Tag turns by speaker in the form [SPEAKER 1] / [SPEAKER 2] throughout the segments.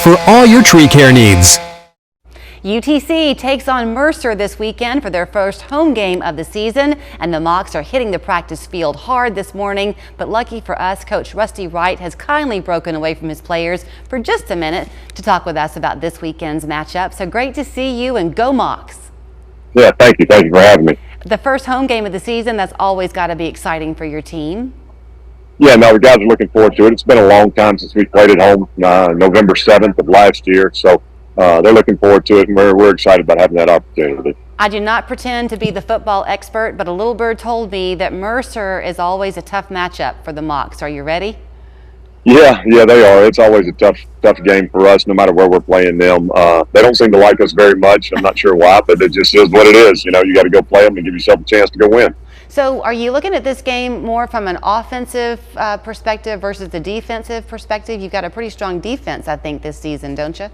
[SPEAKER 1] for all your tree care needs.
[SPEAKER 2] UTC takes on Mercer this weekend for their first home game of the season, and the Mocs are hitting the practice field hard this morning. But lucky for us, Coach Wright has kindly broken away from his players for just a minute to talk with us about this weekend's matchup. So great to see you, and go Mocs.
[SPEAKER 3] Yeah, thank you. Thank you for having me.
[SPEAKER 2] The first home game of the season, that's always got to be exciting for your team.
[SPEAKER 3] Yeah, no, the guys are looking forward to it. It's been a long time since we played at home, November 7th of last year. So they're looking forward to it, and we're excited about having that opportunity.
[SPEAKER 2] I do not pretend to be the football expert, but a little bird told me that Mercer is always a tough matchup for the Mocs. Are you ready?
[SPEAKER 3] Yeah, they are. It's always a tough game for us, no matter where we're playing them. They don't seem to like us very much. I'm not sure why, but it just is what it is. You know, you got to go play them and give yourself a chance to go win.
[SPEAKER 2] So are you looking at this game more from an offensive perspective versus the defensive perspective? You've got a pretty strong defense, I think, this season, don't you?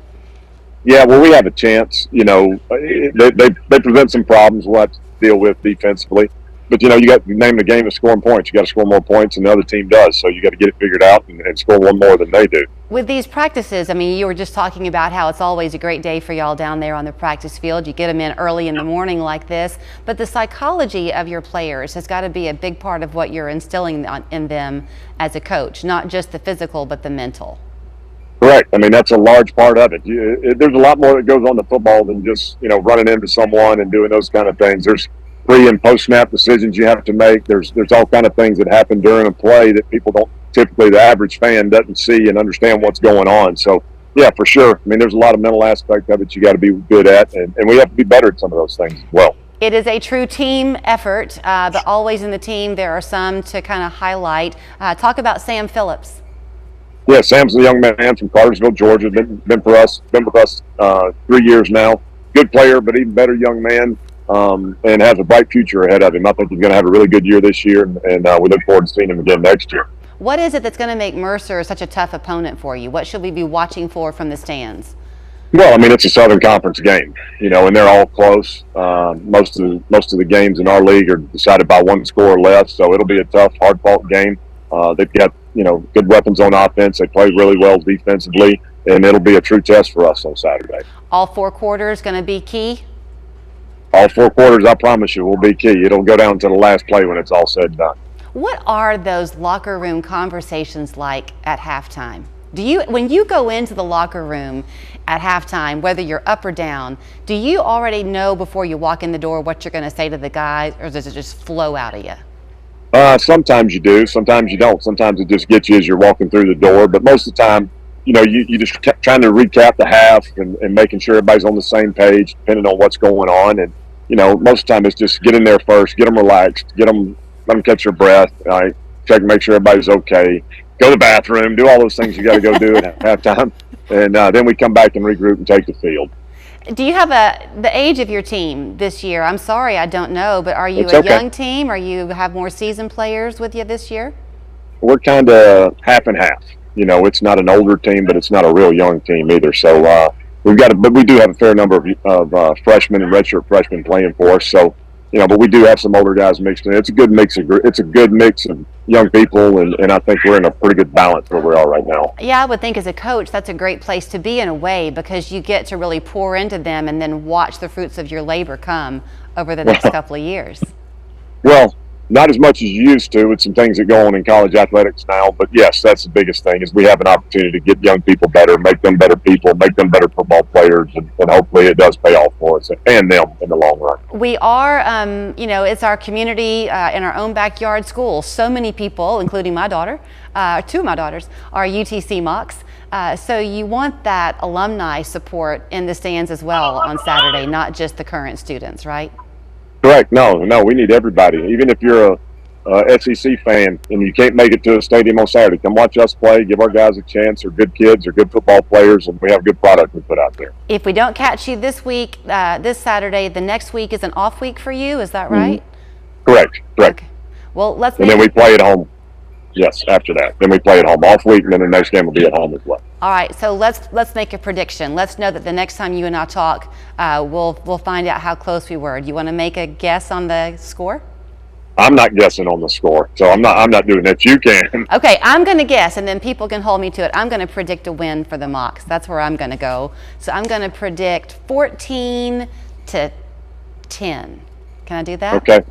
[SPEAKER 3] Yeah, well, we have a chance. You know, they present some problems we'll have to deal with defensively. But, you know, you got to name the game of scoring points. You got to score more points than the other team does. So you got to get it figured out and score one more than they do.
[SPEAKER 2] With these practices, I mean, you were just talking about how it's always a great day for y'all down there on the practice field. You get them in early in the morning like this. But the psychology of your players has got to be a big part of what you're instilling in them as a coach, not just the physical, but the mental.
[SPEAKER 3] Correct. I mean, that's a large part of it. There's a lot more that goes on to football than just, you know, running into someone and doing those kind of things. There's pre and post snap decisions you have to make. There's all kind of things that happen during a play that people don't, typically the average fan doesn't see and understand what's going on. So yeah, for sure. I mean, there's a lot of mental aspect of it you got to be good at, and we have to be better at some of those things as well.
[SPEAKER 2] It is a true team effort, but always in the team there are some to kind of highlight. Talk about Sam Phillips.
[SPEAKER 3] Yeah, Sam's a young man from Cartersville, Georgia. Been with us 3 years now. Good player, but even better young man, and has a bright future ahead of him. I think he's going to have a really good year this year, and we look forward to seeing him again next year.
[SPEAKER 2] What is it that's going to make Mercer such a tough opponent for you? What should we be watching for from the stands?
[SPEAKER 3] Well, I mean, it's a Southern Conference game, you know, and they're all close. Most of the games in our league are decided by one score or less, so it'll be a tough, hard-fought game. They've got, you know, good weapons on offense. They play really well defensively, and it'll be a true test for us on Saturday.
[SPEAKER 2] All 4 quarters going to be key?
[SPEAKER 3] All 4 quarters, I promise you, will be key. It'll go down to the last play when it's all said and done.
[SPEAKER 2] What are those locker room conversations like at halftime? When you go into the locker room at halftime, whether you're up or down, do you already know before you walk in the door what you're going to say to the guys, or does it just flow out of you?
[SPEAKER 3] Sometimes you do, sometimes you don't. Sometimes it just gets you as you're walking through the door. But most of the time, you know, you just trying to recap the half and making sure everybody's on the same page, depending on what's going on. And, you know, most of the time it's just get in there first, get them relaxed, let them catch their breath, check, make sure everybody's okay, go to the bathroom, do all those things you got to go do at halftime. And then we come back and regroup and take the field.
[SPEAKER 2] Do you have the age of your team this year? I'm sorry, I don't know, but are you young team, or you have more seasoned players with you this year? We're
[SPEAKER 3] kind of half and half. You know, it's not an older team, but it's not a real young team either. So but we do have a fair number of freshmen and redshirt freshmen playing for us. So, you know, but we do have some older guys mixed in. It's a good mix of young people, and I think we're in a pretty good balance where we are right now.
[SPEAKER 2] Yeah, I would think as a coach that's a great place to be in a way, because you get to really pour into them and then watch the fruits of your labor come over the next couple of years.
[SPEAKER 3] Well, not as much as you used to with some things that go on in college athletics now, but yes, that's the biggest thing, is we have an opportunity to get young people better, make them better people, make them better football players, and hopefully it does pay off for us and them in the long run.
[SPEAKER 2] We are, you know, it's our community in our own backyard school. So many people, including my daughter, 2 of my daughters, are UTC Mocs. So you want that alumni support in the stands as well on Saturday, not just the current students, right?
[SPEAKER 3] Correct. No, we need everybody. Even if you're a SEC fan and you can't make it to a stadium on Saturday, come watch us play, give our guys a chance. They're good kids, they're good football players, and we have a good product we put out there.
[SPEAKER 2] If we don't catch you this week, this Saturday, the next week is an off week for you, is that right?
[SPEAKER 3] Mm-hmm. Correct.
[SPEAKER 2] Okay. Well,
[SPEAKER 3] and then we play at home. Yes, after that. Then we play at home off week, and then the next game will be at home as well.
[SPEAKER 2] All right, so let's make a prediction. Let's know that the next time you and I talk, we'll find out how close we were. Do you want to make a guess on the score?
[SPEAKER 3] I'm not guessing on the score, so I'm not doing that. You can.
[SPEAKER 2] Okay, I'm going to guess, and then people can hold me to it. I'm going to predict a win for the Mocs. That's where I'm going to go. So I'm going to predict 14-10. Can I do that?
[SPEAKER 3] Okay,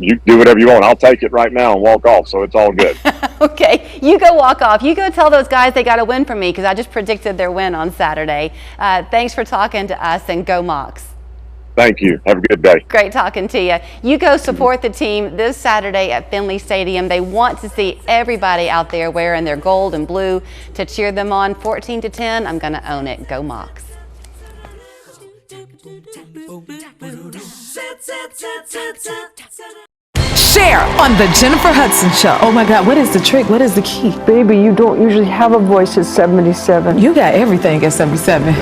[SPEAKER 3] you do whatever you want. I'll take it right now and walk off, so it's all good.
[SPEAKER 2] Okay, you go walk off. You go tell those guys they got to win for me because I just predicted their win on Saturday. Thanks for talking to us, and go Mocs.
[SPEAKER 3] Thank you. Have a good day.
[SPEAKER 2] Great talking to you. You go support the team this Saturday at Finley Stadium. They want to see everybody out there wearing their gold and blue to cheer them on. 14-10, I'm going to own it. Go Mocs.
[SPEAKER 4] Share on the Jennifer Hudson Show.
[SPEAKER 5] Oh my God, what is the trick? What is the key?
[SPEAKER 6] Baby, you don't usually have a voice at 77.
[SPEAKER 5] You got everything at 77.